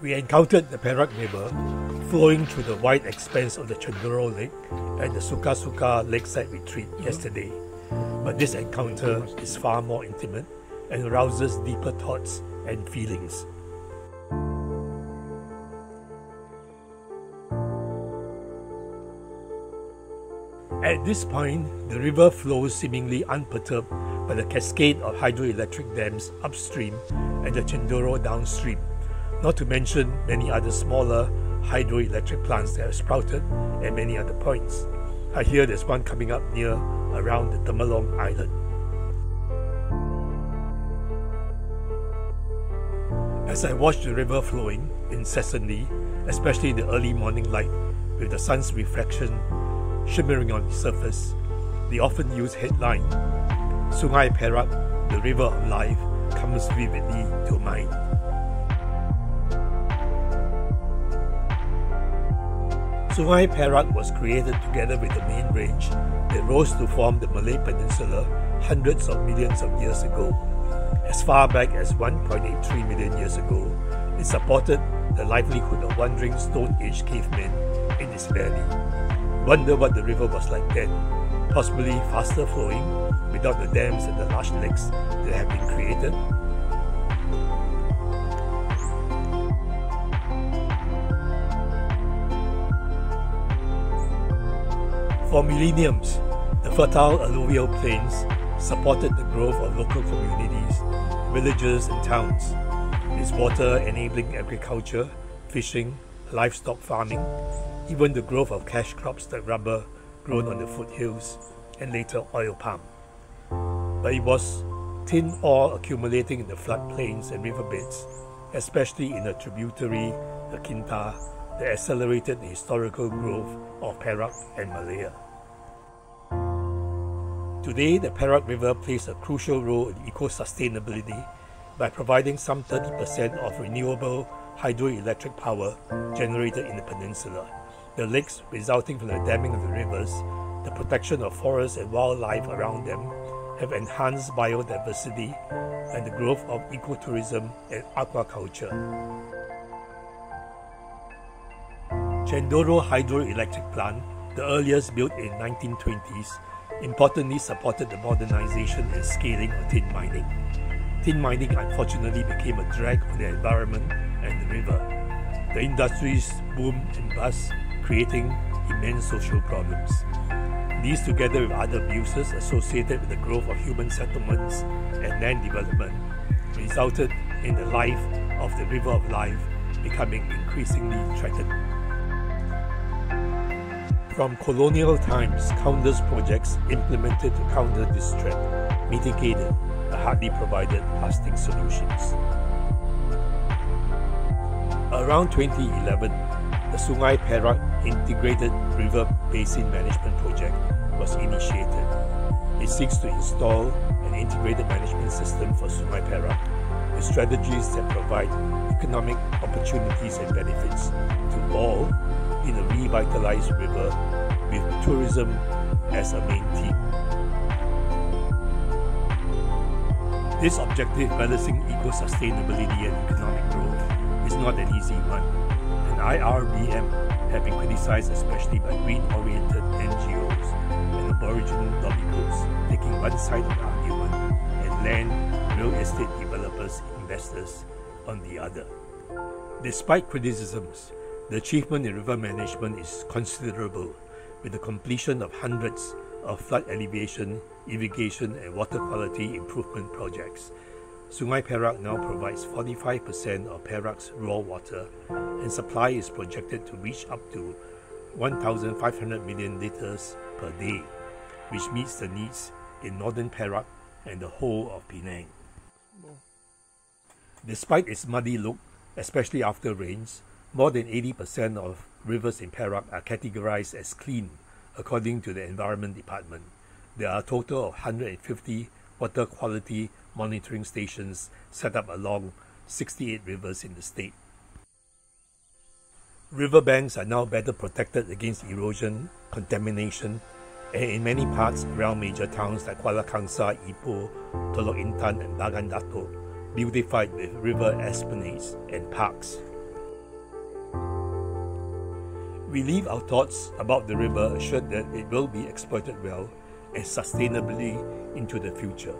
We encountered the Perak River flowing through the wide expanse of the Chendoroh Lake at the Suka lakeside retreat yesterday. But this encounter is far more intimate and arouses deeper thoughts and feelings. At this point, the river flows seemingly unperturbed by the cascade of hydroelectric dams upstream and the Chendoroh downstream, not to mention many other smaller hydroelectric plants that have sprouted at many other points. I hear there's one coming up near around the Temelong island. As I watch the river flowing incessantly, especially in the early morning light with the sun's reflection shimmering on the surface, the often used headline, Sungei Perak, the river of life, comes vividly to mind. Sungei Perak was created together with the main range that rose to form the Malay Peninsula hundreds of millions of years ago. As far back as 1.83 million years ago, it supported the livelihood of wandering Stone Age cavemen in its valley. Wonder what the river was like then, possibly faster flowing without the dams and the large lakes that have been created. For millenniums, the fertile alluvial plains supported the growth of local communities, villages and towns, its water enabling agriculture, fishing, livestock farming, even the growth of cash crops like rubber grown on the foothills and later oil palm. But it was tin ore accumulating in the floodplains and riverbeds, especially in the tributary, the Kinta, that accelerated the historical growth of Perak and Malaya. Today, the Perak River plays a crucial role in eco-sustainability by providing some 30% of renewable hydroelectric power generated in the peninsula. The lakes resulting from the damming of the rivers, the protection of forests and wildlife around them, have enhanced biodiversity and the growth of ecotourism and aquaculture. Chendoroh Hydroelectric Plant, the earliest built in 1920s, importantly supported the modernization and scaling of tin mining. Tin mining unfortunately became a drag on the environment and the river. The industries boomed and bust, creating immense social problems. These, together with other abuses associated with the growth of human settlements and land development, resulted in the life of the river of life becoming increasingly threatened. From colonial times, countless projects implemented to counter this threat mitigated but hardly provided lasting solutions. Around 2011, the Sungei Perak Integrated River Basin Management Project was initiated. It seeks to install an integrated management system for Sungei Perak with strategies that provide economic opportunities and benefits to all in a revitalized river with tourism as a main theme. This objective, balancing eco-sustainability and economic growth, is not an easy one. IRBM have been criticized especially by green-oriented NGOs and Aboriginal lobby groups taking one side of the argument and land, real estate developers, investors on the other. Despite criticisms, the achievement in river management is considerable, with the completion of hundreds of flood alleviation, irrigation and water quality improvement projects. Sungei Perak now provides 45% of Perak's raw water, and supply is projected to reach up to 1,500 million litres per day, which meets the needs in northern Perak and the whole of Penang. Despite its muddy look, especially after rains, more than 80% of rivers in Perak are categorized as clean, according to the Environment Department. There are a total of 150 water quality monitoring stations set up along 68 rivers in the state. Riverbanks are now better protected against erosion, contamination, and in many parts around major towns like Kuala Kangsar, Ipoh, Teluk Intan and Bagan Dato, beautified with river esplanades and parks. We leave our thoughts about the river assured that it will be exploited well and sustainably into the future.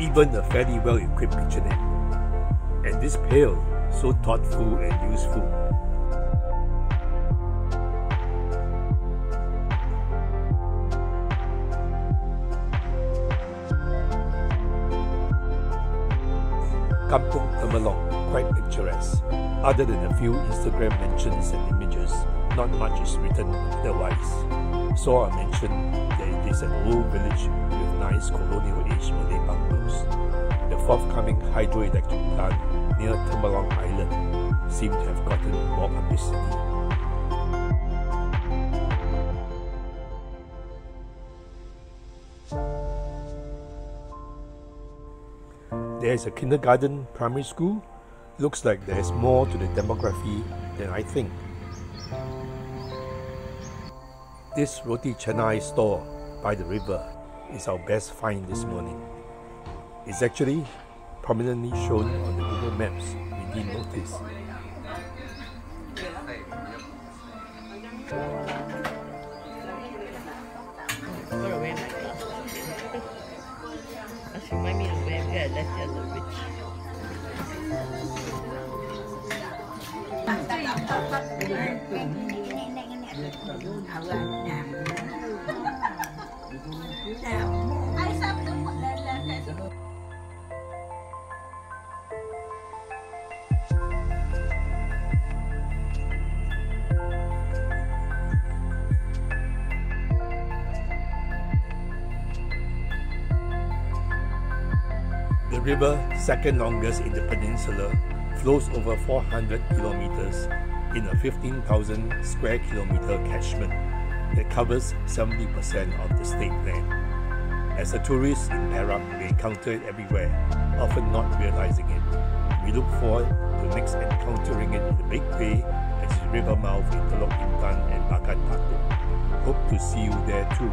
Even a fairly well-equipped kitchenette. And this pail, so thoughtful and useful. Kampung Temelong, quite picturesque. Other than a few Instagram mentions and images, not much is written otherwise. Saw a mention that it is an old village with nice colonial-age Malay bungalows. The forthcoming hydroelectric plant near Temelong Island seemed to have gotten more publicity. There's a kindergarten, primary school. Looks like there's more to the demography than I think. This roti canai store by the river is our best find this morning. It's actually prominently shown on the Google Maps. We didn't notice. Remind me of where I left at the ridge. The river, second longest in the peninsula, flows over 400 kilometers in a 15,000 square kilometer catchment that covers 70% of the state land. As a tourist in Perak, we encounter it everywhere, often not realizing it. We look forward to next encountering it in the big bay at the river mouth in Telok Intan and Bagan Batu. Hope to see you there too.